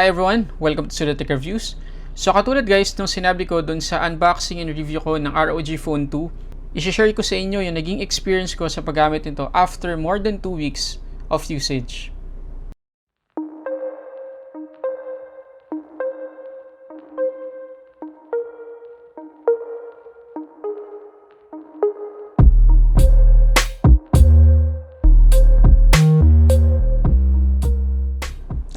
Hi everyone! Welcome to Sulit Reviews. So katulad guys nung sinabi ko dun sa unboxing and review ko ng ROG Phone 2, i-share ko sa inyo yung naging experience ko sa paggamit nito after more than 2 weeks of usage.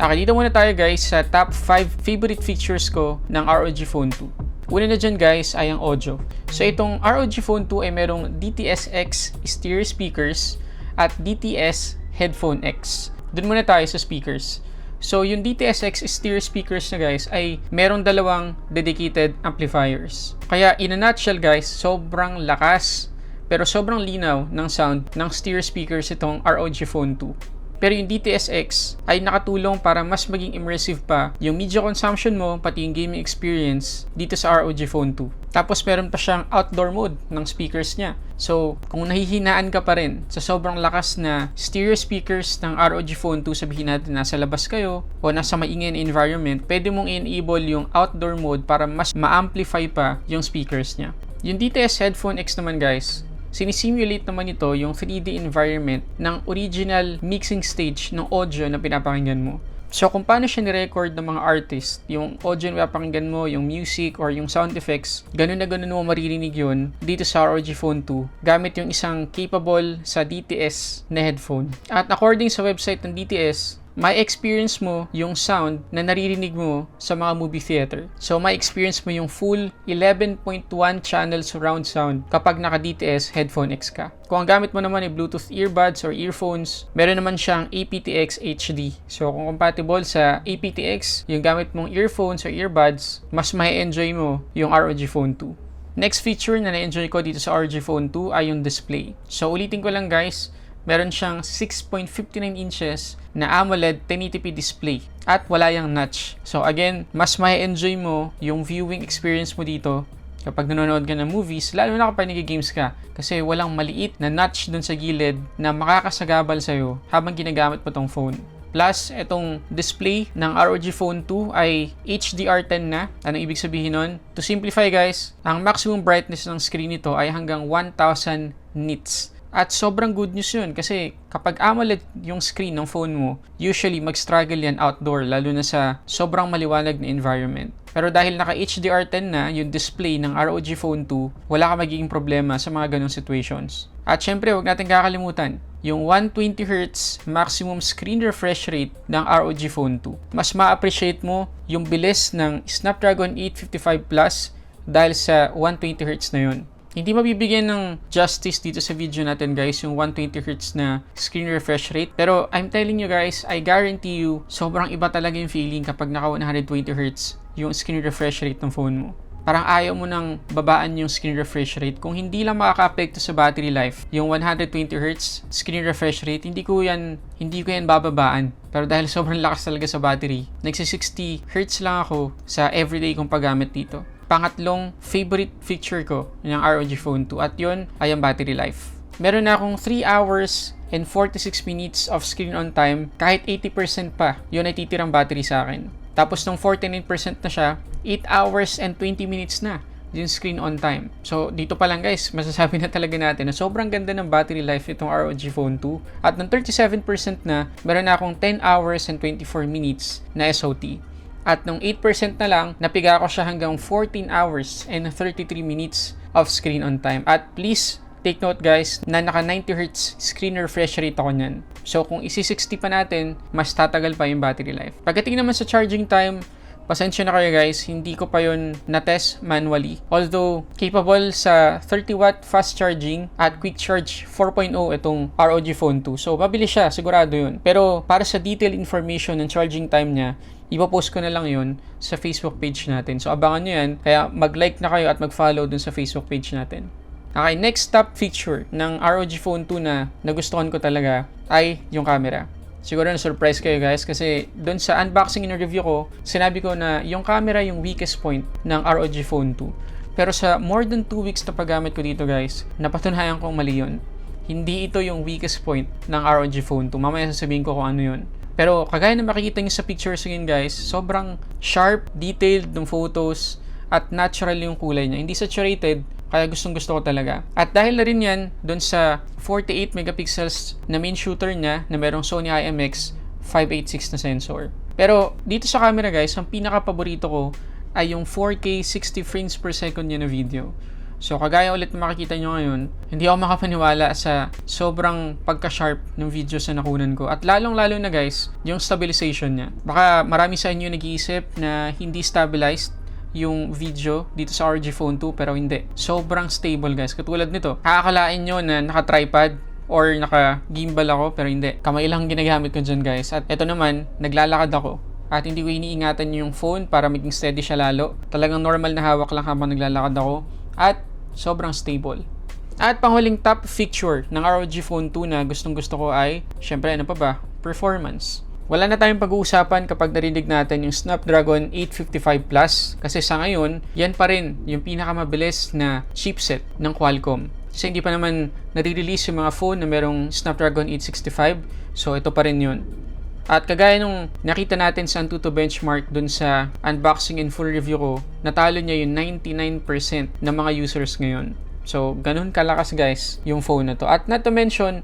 Okay, dito muna tayo guys sa top 5 favorite features ko ng ROG Phone 2. Una na dyan guys ay ang audio. So itong ROG Phone 2 ay merong DTS-X stereo speakers at DTS Headphone X. Doon muna tayo sa speakers. So yung DTS-X stereo speakers na guys ay merong dalawang dedicated amplifiers. Kaya in a nutshell guys, sobrang lakas pero sobrang linaw ng sound ng stereo speakers itong ROG Phone 2. Pero yung DTS-X ay nakatulong para mas maging immersive pa yung media consumption mo pati yung gaming experience dito sa ROG Phone 2. Tapos meron pa siyang outdoor mode ng speakers niya. So kung nahihinaan ka pa rin sa sobrang lakas na stereo speakers ng ROG Phone 2, sabihin natin nasa labas kayo o nasa maingay na environment, pwede mong i-enable yung outdoor mode para mas ma-amplify pa yung speakers niya. Yung DTS Headphone X naman guys, sinisimulate naman ito yung 3D environment ng original mixing stage ng audio na pinapakinggan mo. So kung paano siya ni-record ng mga artist, yung audio na pinapakinggan mo, yung music or yung sound effects, ganun na ganun mo maririnig yun dito sa ROG Phone 2 gamit yung isang capable sa DTS na headphone. At according sa website ng DTS, may experience mo yung sound na naririnig mo sa mga movie theater. So may experience mo yung full 11.1 channel surround sound kapag naka DTS Headphone X ka. Kung ang gamit mo naman ay Bluetooth earbuds or earphones, meron naman siyang aptX HD. So kung compatible sa aptX yung gamit mong earphones or earbuds, mas mai-enjoy mo yung ROG Phone 2. Next feature na na-enjoy ko dito sa ROG Phone 2 ay yung display. So ulitin ko lang guys, meron siyang 6.59 inches na AMOLED 1080p display at wala yung notch. So again, mas mai-enjoy mo yung viewing experience mo dito kapag nanonood ka ng movies, lalo na kapag nag-games ka kasi walang maliit na notch dun sa gilid na makakasagabal sa'yo habang ginagamit mo tong phone. Plus, itong display ng ROG Phone 2 ay HDR10 na. Anong ibig sabihin nun? To simplify guys, ang maximum brightness ng screen nito ay hanggang 1000 nits. At sobrang good news yun kasi kapag AMOLED yung screen ng phone mo, usually mag-struggle yan outdoor lalo na sa sobrang maliwanag na environment. Pero dahil naka HDR10 na yung display ng ROG Phone 2, wala ka magiging problema sa mga ganong situations. At syempre, huwag natin kakalimutan yung 120Hz maximum screen refresh rate ng ROG Phone 2. Mas ma-appreciate mo yung bilis ng Snapdragon 855 Plus dahil sa 120Hz na yun. Hindi mabibigyan ng justice dito sa video natin guys yung 120Hz na screen refresh rate. Pero I'm telling you guys, I guarantee you, sobrang iba talaga yung feeling kapag naka 120Hz yung screen refresh rate ng phone mo. Parang ayaw mo nang babaan yung screen refresh rate. Kung hindi lang makaka-apekto sa battery life, yung 120Hz screen refresh rate, hindi ko yan bababaan. Pero dahil sobrang lakas talaga sa battery, nagsi 60Hz lang ako sa everyday kong paggamit dito. Pangatlong favorite feature ko ng ROG Phone 2 at yun ay ang battery life. Meron na akong 3 hours and 46 minutes of screen on time kahit 80% pa yun ay titirang battery sa akin. Tapos nung 49% na siya, 8 hours and 20 minutes na yung screen on time. So dito pa lang guys, masasabi na talaga natin na sobrang ganda ng battery life itong ROG Phone 2. At nung 37% na, meron na akong 10 hours and 24 minutes na SOT. At nung 8% na lang, napiga ko siya hanggang 14 hours and 33 minutes of screen on time. At please, take note guys, na naka 90Hz screen refresh rate ako nyan. So kung isi-60 pa natin, mas tatagal pa yung battery life. Pagdating naman sa charging time, pasensya na kayo guys, hindi ko pa yun na-test manually. Although, capable sa 30W fast charging at quick charge 4.0 itong ROG Phone 2. So, mabilis siya, sigurado yun. Pero, para sa detailed information ng charging time niya, ipopost ko na lang yun sa Facebook page natin. So, abangan nyo yan. Kaya, mag-like na kayo at mag-follow dun sa Facebook page natin. Okay, next top feature ng ROG Phone 2 na nagustuhan ko talaga ay yung camera. Siguro na-surprise kayo guys kasi doon sa unboxing and review ko, sinabi ko na yung camera yung weakest point ng ROG Phone 2. Pero sa more than 2 weeks na paggamit ko dito guys, napatunayan kong mali yun. Hindi ito yung weakest point ng ROG Phone 2. Mamaya sasabihin ko kung ano yun. Pero kagaya na makikita nyo sa pictures ngayon guys, sobrang sharp, detailed ng photos at natural yung kulay niya. Hindi saturated, kaya gustong gusto ko talaga. At dahil na rin yan doon sa 48 megapixels na main shooter niya na merong Sony IMX586 na sensor. Pero dito sa camera guys, ang pinaka-paborito ko ay yung 4K 60 frames per second niya na video. So kagaya ulit na makikita nyo ngayon, hindi ako makapaniwala sa sobrang pagka-sharp ng videos na nakunan ko. At lalong-lalo na guys, yung stabilization niya. Baka marami sa inyo nag-iisip na hindi stabilized yung video dito sa ROG Phone 2, pero hindi. Sobrang stable guys. Katulad nito, kakakalain nyo na naka-tripod or naka-gimbal ako, pero hindi. Kamay lang ginagamit ko dyan guys. At ito naman, naglalakad ako. At hindi ko iniingatan yung phone para maging steady siya lalo. Talagang normal na hawak lang habang naglalakad ako. At sobrang stable. At panghuling top feature ng ROG Phone 2 na gustong gusto ko ay, syempre ano pa ba? Performance. Wala na tayong pag-uusapan kapag narinig natin yung Snapdragon 855 Plus. Kasi sa ngayon, yan pa rin yung pinakamabilis na chipset ng Qualcomm. Kasi hindi pa naman nare-release yung mga phone na merong Snapdragon 865. So ito pa rin yun. At kagaya nung nakita natin sa Antutu benchmark dun sa unboxing and full review ko, natalo niya yung 99% ng mga users ngayon. So, ganun kalakas guys yung phone na to. At not to mention,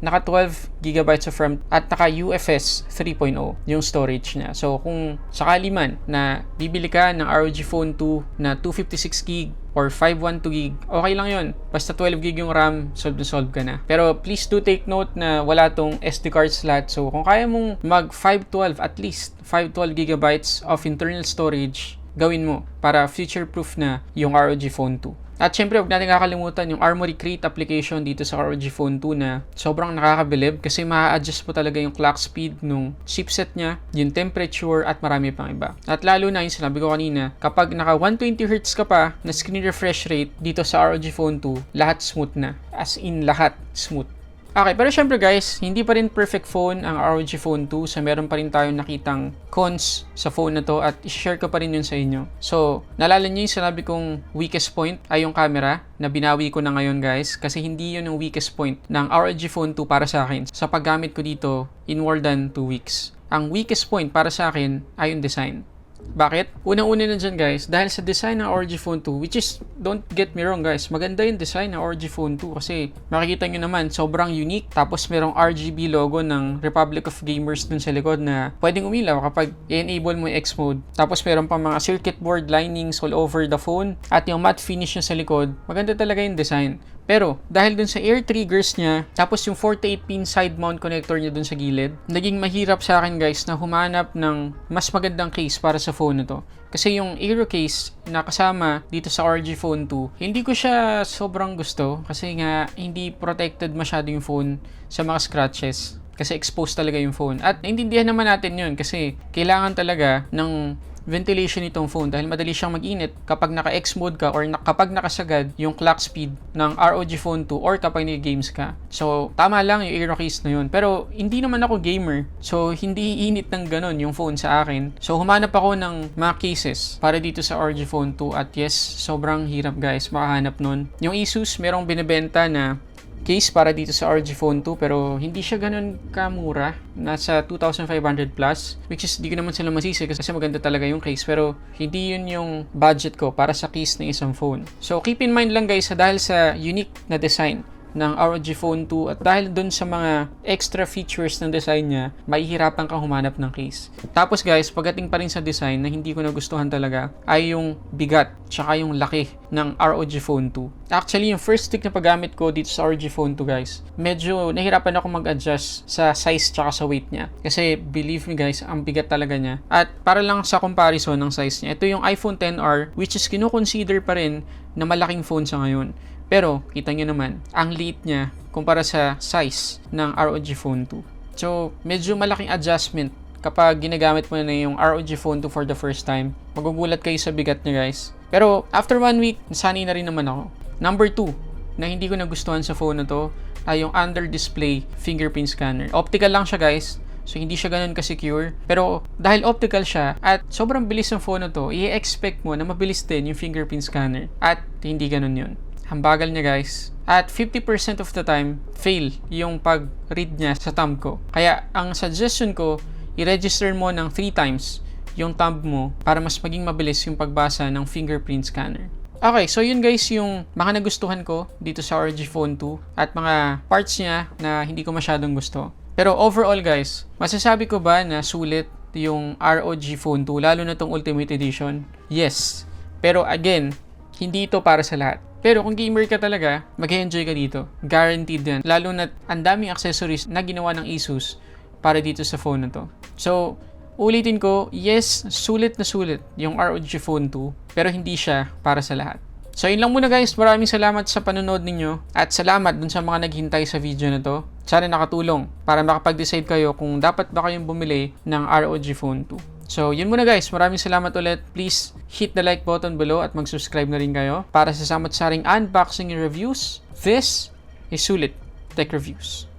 naka 12GB of RAM at naka UFS 3.0 yung storage niya. So, kung sakali man na bibili ka ng ROG Phone 2 na 256GB or 512GB, okay lang yun. Basta 12GB yung RAM, solve ka na. Pero please do take note na wala tong SD card slot. So, kung kaya mong mag 512, at least 512GB of internal storage, gawin mo para future-proof na yung ROG Phone 2. At syempre, huwag natin kakalimutan yung Armoury Crate application dito sa ROG Phone 2 na sobrang nakakabilib kasi ma-adjust po talaga yung clock speed nung chipset niya, yung temperature at marami pang iba. At lalo na yung sinabi ko kanina, kapag naka 120Hz ka pa na screen refresh rate dito sa ROG Phone 2, lahat smooth na. As in, lahat smooth. Okay, pero syempre guys, hindi pa rin perfect phone ang ROG Phone 2. So meron pa rin tayong nakitang cons sa phone na to at i-share ko pa rin yun sa inyo. So, naalala niyo yung sinabi kong weakest point ay yung camera na binawi ko na ngayon guys. Kasi hindi yun yung weakest point ng ROG Phone 2 para sa akin sa paggamit ko dito in more than 2 weeks. Ang weakest point para sa akin ay yung design. Bakit? Unang-una na dyan guys, dahil sa design ng ROG Phone 2, which is, don't get me wrong guys, maganda yung design ng ROG Phone 2 kasi makikita nyo naman, sobrang unique. Tapos merong RGB logo ng Republic of Gamers dun sa likod na pwedeng umilaw kapag i-enable mo yung X mode. Tapos meron pa mga circuit board linings all over the phone at yung matte finish niya sa likod, maganda talaga yung design. Pero, dahil dun sa air triggers niya, tapos yung 48-pin side mount connector niya dun sa gilid, naging mahirap sa akin guys na humanap ng mas magandang case para sa phone na to. Kasi yung Aero case na kasama dito sa ROG Phone 2, hindi ko siya sobrang gusto kasi nga hindi protected masyado yung phone sa mga scratches. Kasi exposed talaga yung phone. At naintindihan naman natin yun kasi kailangan talaga ng ventilation nitong phone dahil madali siyang mag-init kapag naka-X mode ka or kapag nakasagad yung clock speed ng ROG Phone 2 or kapag nag-games ka. So, tama lang yung Aero case na yun. Pero, hindi naman ako gamer. So, hindi iinit ng ganun yung phone sa akin. So, humanap ako ng mga cases para dito sa ROG Phone 2 at yes, sobrang hirap guys makahanap nun. Yung Asus, merong binibenta na case para dito sa ROG Phone 2 pero hindi siya ganun kamura. Nasa 2,500 plus, which is di ko naman sila masisi kasi maganda talaga yung case pero hindi yun yung budget ko para sa case ng isang phone. So keep in mind lang guys dahil sa unique na design ng ROG Phone 2 at dahil dun sa mga extra features ng design niya, mahihirapan kang humanap ng case. Tapos guys, pagdating pa rin sa design na hindi ko nagustuhan talaga ay yung bigat tsaka yung laki ng ROG Phone 2. Actually, yung first stick na paggamit ko dito sa ROG Phone 2 guys, medyo nahirapan ako mag-adjust sa size tsaka sa weight niya. Kasi believe me guys, ang bigat talaga niya. At para lang sa comparison ng size niya, ito yung iPhone XR which is kinukonsider pa rin na malaking phone sa ngayon. Pero, kita nyo naman, ang liit niya kumpara sa size ng ROG Phone 2. So, medyo malaking adjustment kapag ginagamit mo na yung ROG Phone 2 for the first time. Magugulat kayo sa bigat niya guys. Pero, after 1 week, nasanay na rin naman ako. Number 2, na hindi ko nagustuhan sa phone na to, ay yung under-display fingerprint scanner. Optical lang siya guys. So, hindi siya ganun ka-secure. Pero, dahil optical siya at sobrang bilis ng phone na to, i-expect mo na mabilis din yung fingerprint scanner. At hindi ganun yun. Ang bagal niya guys. At 50% of the time, fail yung pag-read niya sa thumb ko. Kaya, ang suggestion ko, i-register mo ng 3 times yung thumb mo para mas maging mabilis yung pagbasa ng fingerprint scanner. Okay, so yun guys yung mga nagustuhan ko dito sa ROG Phone 2 at mga parts niya na hindi ko masyadong gusto. Pero overall guys, masasabi ko ba na sulit yung ROG Phone 2 lalo na tong Ultimate Edition? Yes. Pero again, hindi ito para sa lahat. Pero kung gamer ka talaga, mag-enjoy ka dito. Guaranteed yan. Lalo na ang daming accessories na ginawa ng Asus para dito sa phone na to. So, ulitin ko, yes, sulit na sulit yung ROG Phone 2, pero hindi siya para sa lahat. So, yun lang muna guys. Maraming salamat sa panonood ninyo at salamat dun sa mga naghintay sa video na to. Sana nakatulong para makapag-decide kayo kung dapat ba kayong bumili ng ROG Phone 2. So, yun muna guys. Maraming salamat ulit. Please hit the like button below at mag-subscribe na rin kayo para sa samot-saring unboxing and reviews. This is Sulit Tech Reviews.